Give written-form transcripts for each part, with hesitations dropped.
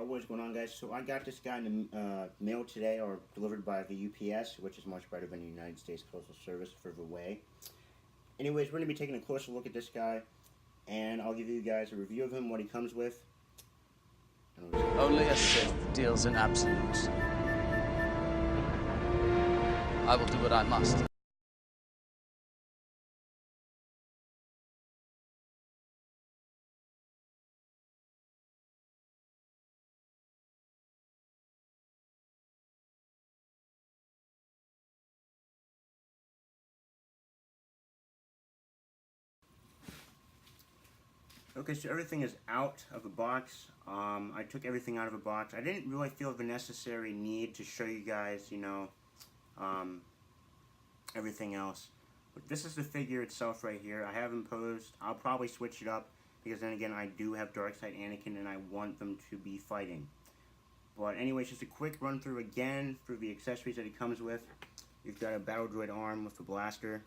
What is going on, guys? So I got this guy in the mail today, or delivered by the UPS, which is much better than the United States Postal Service, further away. Anyways, we're going to be taking a closer look at this guy, and I'll give you guys a review of him, what he comes with. Only a Sith deals in absolutes. I will do what I must. Okay, so everything is out of the box. I took everything out of the box. I didn't really feel the necessary need to show you guys, everything else. But this is the figure itself right here. I have him posed. I'll probably switch it up because then again, I do have Darkside Anakin and I want them to be fighting. But anyways, just a quick run through again for the accessories that he comes with. You've got a battle droid arm with the blaster.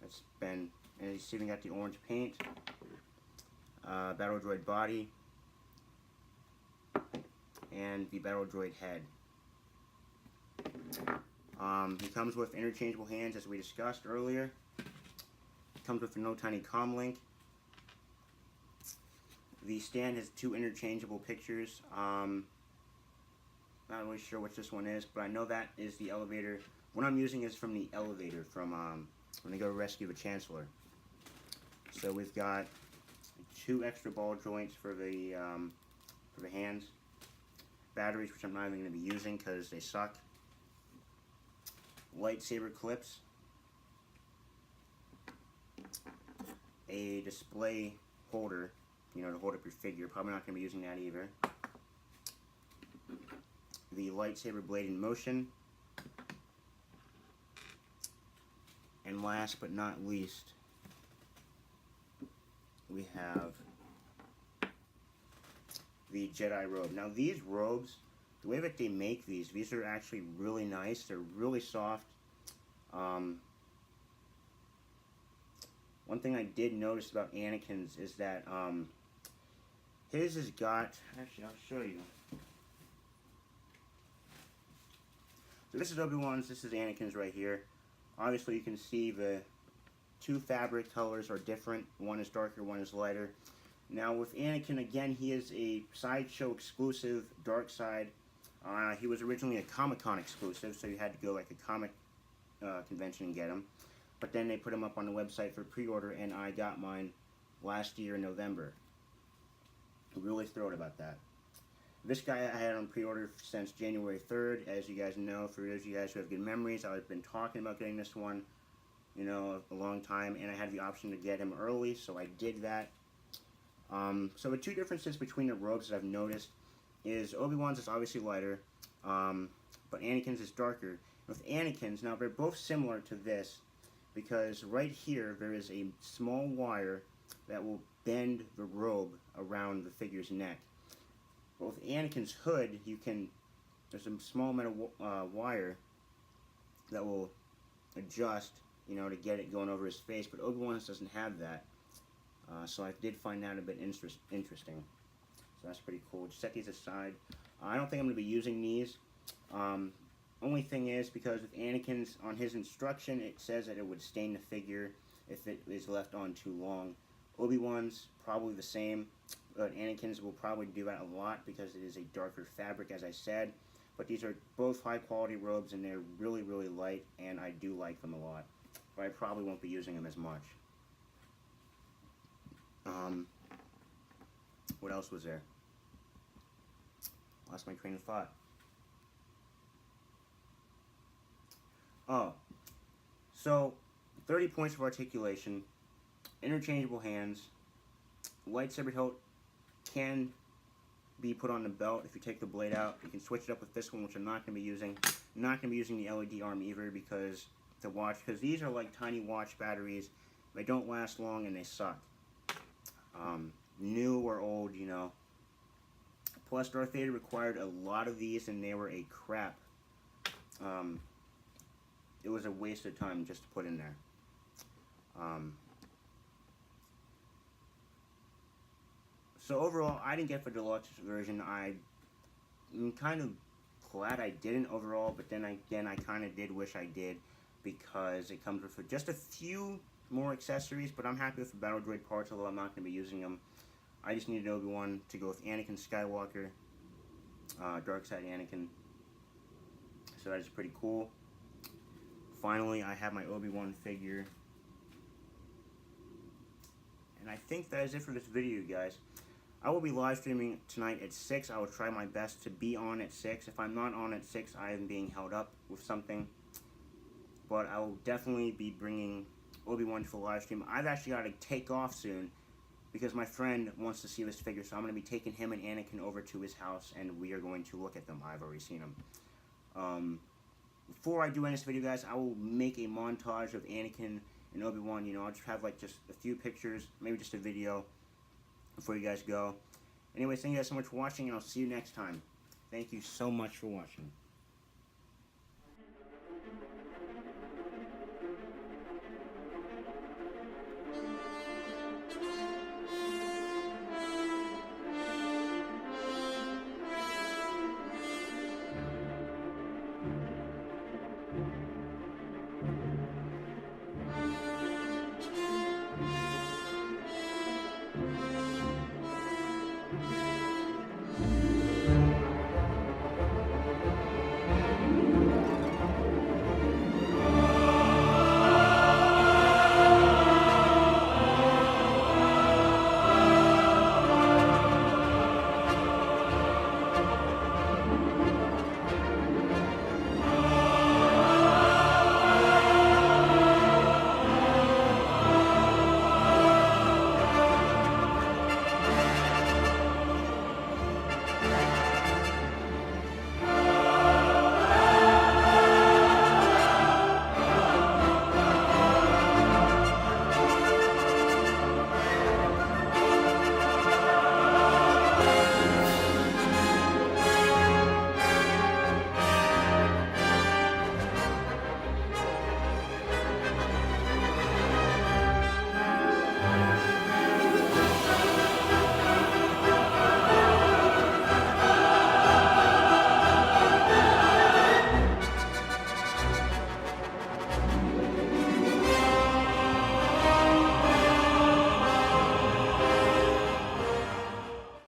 That's been, and he's even got the orange paint. Battle droid body, and the battle droid head. He comes with interchangeable hands, as we discussed earlier. Comes with the No Tiny Comm Link. The stand has two interchangeable pictures. Not really sure which this one is, but I know that is the elevator. What I'm using is from the elevator from when they go to rescue the Chancellor. So we've got two extra ball joints for the hands, batteries, which I'm not even going to be using because they suck, lightsaber clips, a display holder, to hold up your figure. Probably not going to be using that either. The lightsaber blade in motion, and last but not least, we have the Jedi robe. Now these robes, the way that they make these are actually really nice. They're really soft. One thing I did notice about Anakin's is that his has got, actually I'll show you. So this is Obi-Wan's, this is Anakin's right here. Obviously you can see the two fabric colors are different. One is darker, one is lighter. Now with Anakin, again, he is a Sideshow exclusive, dark side. He was originally a Comic-Con exclusive, so you had to go like a comic convention and get him. But then they put him up on the website for pre-order, and I got mine last year in November. I'm really thrilled about that. This guy I had on pre-order since January 3rd. As you guys know, for those of you guys who have good memories, I've been talking about getting this one, a long time, and I had the option to get him early, so I did that. So the two differences between the robes that I've noticed is Obi-Wan's is obviously lighter, but Anakin's is darker. With Anakin's, now they're both similar to this, because right here there is a small wire that will bend the robe around the figure's neck. But with Anakin's hood, there's a small metal wire that will adjust, to get it going over his face, but Obi-Wan's doesn't have that. So I did find that a bit interesting. So that's pretty cool. Just set these aside. I don't think I'm going to be using these. Only thing is, because with Anakin's, on his instruction, it says that it would stain the figure if it is left on too long. Obi-Wan's probably the same, but Anakin's will probably do that a lot because it is a darker fabric, as I said. But these are both high quality robes, and they're really, really light, and I do like them a lot. But I probably won't be using them as much. What else was there? Lost my train of thought. Oh, so 30 points of articulation, interchangeable hands, lightsaber hilt can be put on the belt if you take the blade out. You can switch it up with this one, which I'm not going to be using. I'm not going to be using the LED arm either because these are like tiny watch batteries. They don't last long and they suck. New or old, Plus, Darth Vader required a lot of these, and they were a crap. It was a waste of time just to put in there. So overall, I didn't get the deluxe version. I I'm kind of glad I didn't overall, but then again, I kind of did wish I did, because it comes with just a few more accessories, but I'm happy with the Battle Droid parts, although I'm not going to be using them. I just needed Obi-Wan to go with Anakin Skywalker, Dark Side Anakin, so that is pretty cool. Finally, I have my Obi-Wan figure, and I think that is it for this video, guys. I will be live streaming tonight at 6. I will try my best to be on at 6. If I'm not on at 6, I am being held up with something. But I will definitely be bringing Obi-Wan to the live stream. I've actually got to take off soon because my friend wants to see this figure. So I'm going to be taking him and Anakin over to his house, and we are going to look at them. I've already seen them. Before I do end this video, guys, I will make a montage of Anakin and Obi-Wan. You know, I'll just have like just a few pictures, maybe just a video, before you guys go. Anyways, thank you guys so much for watching, and I'll see you next time. Thank you so much for watching.